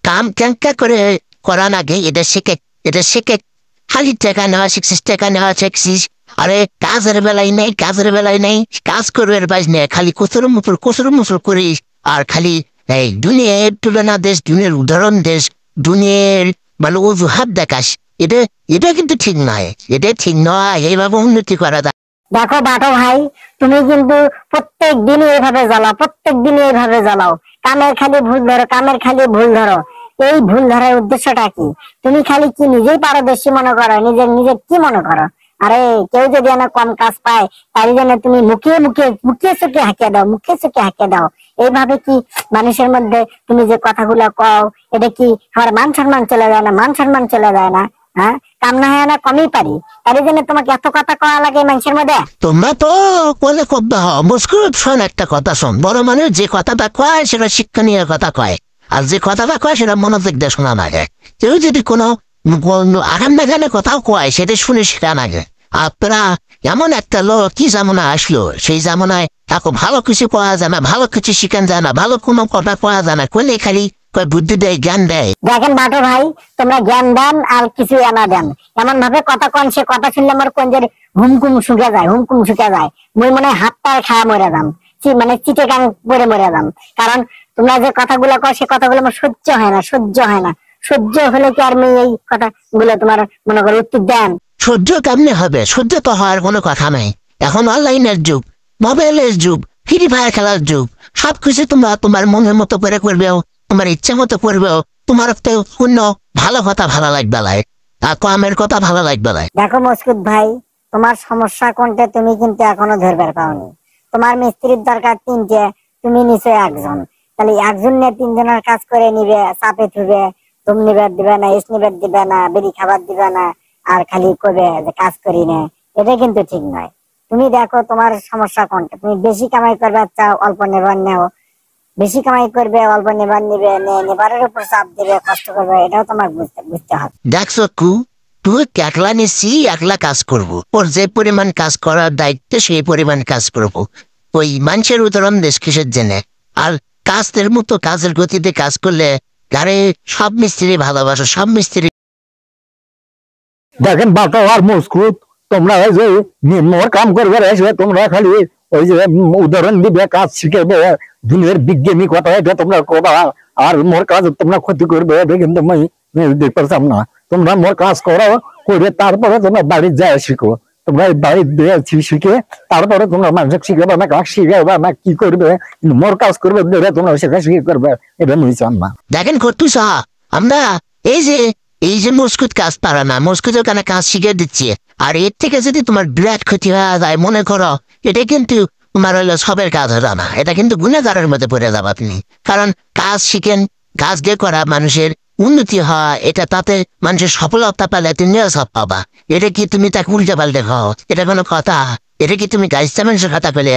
কাম ক্যাঙ্কা করে করার আগে এটা শিখে খালি টাকা নেওয়া শিখছিস, টাকা নেওয়া শিখছিস। আরে কাজের বেলায় নেই কাজ করবে বাজ নেই, খালি কচুর মুচুর করিস। আর খালি এই দুনিয়ার তুলনা দেশ, দুনিয়ার উদাহরণ দেশ, দুনিয়ার মানে অজুহাত দেখাস। এটা এটা কিন্তু ঠিক নয়, এটা ঠিক নয়। এইভাবে উন্নতি করা যায়। দেখো বাটো ভাই, তুমি কিন্তু প্রত্যেক দিনই এইভাবে জ্বালাও, প্রত্যেক দিনই এইভাবে জ্বালাও। কামের খালি ভুল ধরো, কামের খালি ভুল ধরো। এই ভুল ধরার উদ্দেশ্যটা কি? তুমি খালি কি নিজেই পারদর্শী মনে করো, নিজের কি মনে করো? আরে কেউ যদি কম কাজ পায়, তাই জন্য তুমি মুখে চোখে হাঁকিয়ে দাও। এইভাবে কি মানুষের মধ্যে তুমি যে কথাগুলো কও, এটা কি আমার মান সম্মান চলে যায় না? মান সম্মান চলে যায় না? হ্যাঁ, কাম না হয় না কমই পারি, তাই জন্য তোমাকে এত কথা কওয়া লাগে মানুষের মধ্যে? তোমরা তো কোলে কব্বা মুস্কুর শোন, একটা কথা শোন। বড় মানুষ যে কথাটা কয় সেটা শিক্ষণীয় কথা কয়, আর যে কথাটা কয় সেটা মনোযোগ দিয়ে শোনা লাগে। কেউ যদি কোনো আগাম মেঘানে কথাও কয় সেটা শুনে সেটা লাগে। আপনারা এমন একটা লোক কি জামনা আসলো, সেই জামনায় এখন ভালো কিছু পাওয়া যায় না, ভালো কিছু শিখান যায় না, ভালো কোনো কথা পাওয়া যায় না, কোলে খালি বুদ্ধি দেয়, জ্ঞান দেয়। দেখেন বাটো ভাই, তোমরা জ্ঞান দেন আর কিছু এনা দেন, এমন ভাবে কথা কন, সে কথা শুনলে আমার কঞ্জের হুমকুম শুকে যায়। মুই মনে হয় হাতটা খাওয়া মরে যাম, মানে চিটে কান পরে মরে যাম। কারণ তোমরা যে কথাগুলো কও, সে কথাগুলো আমার সহ্য হয় না। সহ্য হলে কি আর এই কথাগুলো তোমার মনে করো উত্তর দেন? সহ্য কেমনে হবে? সহ্য তো হওয়ার কোনো কথা নাই। এখন অনলাইনের যুগ, মোবাইলের যুগ, ফ্রি ফায়ার খেলার যুগ। সবকিছু তোমরা তোমার মনের মতো করে করবেও, তোমার ইচ্ছা মতো করবেও। তোমার তো শূন্য ভালো কথা ভালো লাগবে লাই, আর কমের কথা ভালো লাগবে লাই। দেখো মসকুদ ভাই, তোমার সমস্যা কোনটা তুমি কিন্তু এখনো ধরবার পাওনি। তোমার মিস্ত্রির দরকার 3টে, তুমি নিচে একজন। তাহলে একজন নিয়ে 3জনের কাজ করে নিবে, চাপে থুবে, তুমি নিবার দিবে না, নিবার দিবে না, বেরি খাবার দিবে না, আর খালি করবে যে কাজ করি না। এটা কিন্তু ঠিক নয়। তুমি দেখো তোমার সমস্যা কোনটা। তুমি বেশি কামাই করবে চাও, অল্প নেবার নেও। বেশি কামাই করবে, অল্প নেবার নিবে, নেবারের উপর চাপ দিবে, কষ্ট করবে, এটাও তোমার বুঝতে হবে। দেখছো কু, তুই একলা নিচ্ছি, একলা কাজ করবো। ওর যে পরিমাণ কাজ করার দায়িত্ব সেই পরিমাণ কাজ করবো। ওই মানুষের উদাহরণ দেশ কিসের জেনে। আর কাজের মতো কাজের গতিতে কাজ করলে আরে সব মিস্ত্রি ভালোবাসো, সব মিস্ত্রি। দেখেন বাটো আর মস্কুত, তোমরা ওই যে মোর কাম করবে এসে তোমরা খালি ওই যে উদাহরণ দিবে, কাজ শিখাবে, দুনিয়ার বিজ্ঞানী কথা এটা তোমরা কবা। আর মোর কাজ তোমরা ক্ষতি করবে, এটা কিন্তু আমি দেখতে পারতাম না। তোমরা মোর কাজ করো, করে তারপরে তোমরা বাড়ি যায় শিখো। তোমরা বাড়ি শিখে তারপরে তোমরা মানুষ শিখাবে না, কাজ শিখাবে না, কি করবে। মোর কাজ করবে তোমরা সেটা শিখে করবে, এটা আমি চান না। দেখেন করতুস আমরা এই যে মস্কুত কাজ পারা না, মস্কুতের কানে কাজ শিখে দিচ্ছি। আর এর থেকে যদি তোমার বিরাট ক্ষতি হয়ে যায় মনে করো, এটা কিন্তু তোমার হলো সবের কাজ হলো না, এটা কিন্তু গুণাগারের মধ্যে পড়ে যাবে আপনি। কারণ কাজ শিখেন, কাজ দিয়ে করা মানুষের উন্নতি হয়, এটা তাতে মানুষের সফলতা পেলে তুমিও সব পাবা। এটা কি তুমি তাকে উল্টে পাল্টে খাও? এটা কোনো কথা? এটা কি তুমি গাইস্তা মানুষের কথা পেলে